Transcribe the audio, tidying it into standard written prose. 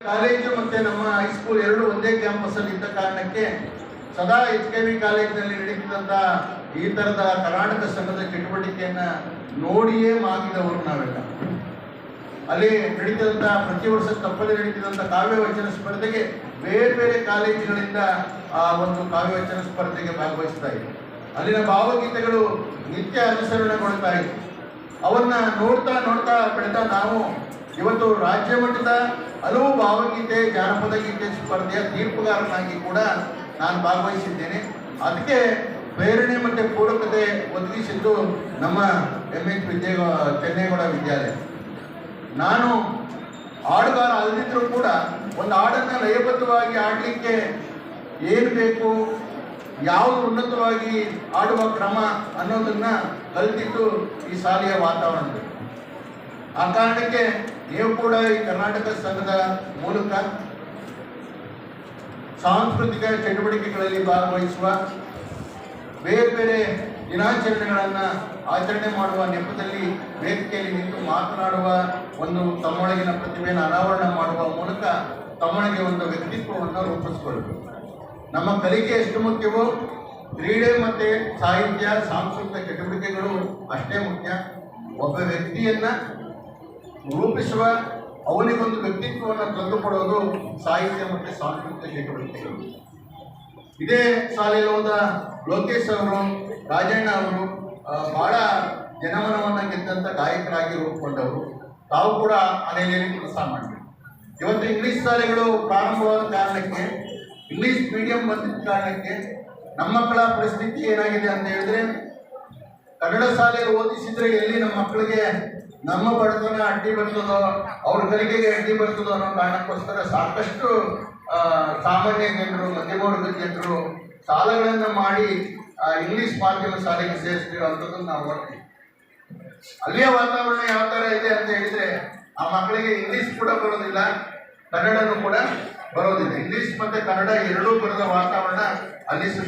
College ಮತ್ತು ನಮ್ಮ high school ಎರಡು ಒಂದೇ ಕ್ಯಾಂಪಸ್ಸಲ್ಲಿ ಇದ್ದ ಕಾರಣಕ್ಕೆ ಸದಾ HKV ಕಾಲೇಜಿನಲ್ಲಿ ನಡೀತಿದ್ದಂಥ ಈ ಥರದ ಕರ್ನಾಟಕ ಸಂಘದ ಚಟುವಟಿಕೆಯನ್ನು ನೋಡಿಯೇ ಮಾಗಿದವರು ನಾವೆಲ್ಲ. ಅಲ್ಲಿ ನಡೀತಿದಂಥ ಪ್ರತಿ ವರ್ಷ ತಪ್ಪದೇ ನಡೀತಿದ್ದಂಥ ಕಾವ್ಯವಚನ ಸ್ಪರ್ಧೆಗೆ ಬೇರೆ ಬೇರೆ ಕಾಲೇಜುಗಳಿಂದ ಆ ಒಂದು ಕಾವ್ಯವಚನ ಸ್ಪರ್ಧೆಗೆ ಭಾಗವಹಿಸ್ತಾ ಇದ್ದರು. ಅಲ್ಲಿನ ಭಾವಗೀತೆಗಳು ನಿತ್ಯ ಅನುಸರಣೆಗೊಳ್ತಾ ಇತ್ತು. ಅವನ್ನ ನೋಡ್ತಾ ನೋಡ್ತಾ ಬೆಳೆದ ನಾವು ಇವತ್ತು ರಾಜ್ಯ ಮಟ್ಟದ ಹಲವು ಭಾವಗೀತೆ ಜಾನಪದ ಗೀತೆ ಸ್ಪರ್ಧೆಯ ತೀರ್ಪುಗಾರನಾಗಿ ಕೂಡ ನಾನು ಭಾಗವಹಿಸಿದ್ದೇನೆ. ಅದಕ್ಕೆ ಪ್ರೇರಣೆ ಮತ್ತು ಪೂರಕತೆ ಒದಗಿಸಿದ್ದು ನಮ್ಮ MH ಚೆನ್ನೇಗೌಡ ವಿದ್ಯಾಲಯ. ನಾನು ಹಾಡುಗಾರ ಅಲ್ಲದಿದ್ದರೂ ಕೂಡ ಒಂದು ಹಾಡನ್ನು ಲಯಬದ್ಧವಾಗಿ ಆಡಲಿಕ್ಕೆ ಏನು ಬೇಕು, ಯಾವುದು ಉನ್ನತವಾಗಿ ಆಡುವ ಕ್ರಮ ಅನ್ನೋದನ್ನು ಕಲಿತಿದ್ದು ಈ ಶಾಲೆಯ ವಾತಾವರಣದಲ್ಲಿ. ಆ ಕಾರಣಕ್ಕೆ ನೀವು ಕೂಡ ಈ ಕರ್ನಾಟಕ ಸಂಘದ ಮೂಲಕ ಸಾಂಸ್ಕೃತಿಕ ಚಟುವಟಿಕೆಗಳಲ್ಲಿ ಭಾಗವಹಿಸುವ, ಬೇರೆ ಬೇರೆ ದಿನಾಚರಣೆಗಳನ್ನು ಆಚರಣೆ ಮಾಡುವ ನೆಪದಲ್ಲಿ ವೇದಿಕೆಯಲ್ಲಿ ನಿಂತು ಮಾತನಾಡುವ, ಒಂದು ತಮ್ಮೊಳಗಿನ ಪ್ರತಿಭೆಯನ್ನು ಅನಾವರಣ ಮಾಡುವ ಮೂಲಕ ತಮ್ಮೊಳಗೆ ಒಂದು ವ್ಯಕ್ತಿತ್ವವನ್ನು ರೂಪಿಸಿಕೊಳ್ಳಬೇಕು. ನಮ್ಮ ಕಲಿಕೆ ಎಷ್ಟು ಮುಖ್ಯವೋ ಕ್ರೀಡೆ ಮತ್ತು ಸಾಹಿತ್ಯ ಸಾಂಸ್ಕೃತಿಕ ಚಟುವಟಿಕೆಗಳು ಅಷ್ಟೇ ಮುಖ್ಯ. ಒಬ್ಬ ವ್ಯಕ್ತಿಯನ್ನು ರೂಪಿಸುವ, ಅವನಿಗೊಂದು ವ್ಯಕ್ತಿತ್ವವನ್ನು ತಂದುಕೊಡೋದು ಸಾಹಿತ್ಯ ಮತ್ತು ಸಾಂಸ್ಕೃತಿಕ ಚಟುವಟಿಕೆಗಳು. ಇದೇ ಶಾಲೆಯಲ್ಲಿ ಹೋದ ಲೋಕೇಶ್ ಅವರು, ರಾಜಣ್ಣ ಅವರು ಬಹಳ ಜನಮನವನ್ನು ಗೆದ್ದಂಥ ಗಾಯಕರಾಗಿ ರೂಪುಗೊಂಡವರು. ತಾವು ಕೂಡ ಆ ನೆಲೆಯಲ್ಲಿ ಕೆಲಸ ಮಾಡಿದ್ರು. ಇವತ್ತು ಇಂಗ್ಲೀಷ್ ಶಾಲೆಗಳು ಪ್ರಾರಂಭವಾದ ಕಾರಣಕ್ಕೆ, ಇಂಗ್ಲೀಷ್ ಮೀಡಿಯಂ ಬಂದಿದ್ದ ಕಾರಣಕ್ಕೆ ನಮ್ಮ ಮಕ್ಕಳ ಪರಿಸ್ಥಿತಿ ಏನಾಗಿದೆ ಅಂತ ಹೇಳಿದ್ರೆ, ಕನ್ನಡ ಶಾಲೆಯಲ್ಲಿ ಓದಿಸಿದ್ರೆ ಎಲ್ಲಿ ನಮ್ಮ ಮಕ್ಕಳಿಗೆ ನಮ್ಮ ಬಡತನ ಅಡ್ಡಿ ಬರ್ತದೋ, ಅವ್ರ ಕಲಿಕೆಗೆ ಅಡ್ಡಿ ಬರ್ತದೋ ಅನ್ನೋ ಕಾರಣಕ್ಕೋಸ್ಕರ ಸಾಕಷ್ಟು ಸಾಮಾನ್ಯ ಜನರು, ಮಧ್ಯಮ ವರ್ಗದ ಜನರು ಸಾಲಗಳನ್ನು ಮಾಡಿ ಇಂಗ್ಲೀಷ್ ಮಾಧ್ಯಮ ಶಾಲೆಗೆ ಸೇರಿಸ್ತಿರೋಂಥದ್ದನ್ನು ನಾವು ನೋಡ್ತೀವಿ. ಅಲ್ಲಿಯ ವಾತಾವರಣ ಯಾವ ಥರ ಇದೆ ಅಂತ ಹೇಳಿದರೆ, ಆ ಮಕ್ಕಳಿಗೆ ಇಂಗ್ಲೀಷ್ ಕೂಡ ಬರೋದಿಲ್ಲ, ಕನ್ನಡನೂ ಕೂಡ ಬರೋದಿಲ್ಲ. ಇಂಗ್ಲೀಷ್ ಮತ್ತು ಕನ್ನಡ ಎರಡೂ ಬರದ ವಾತಾವರಣ ಅಲ್ಲಿ ಸೃಷ್ಟಿ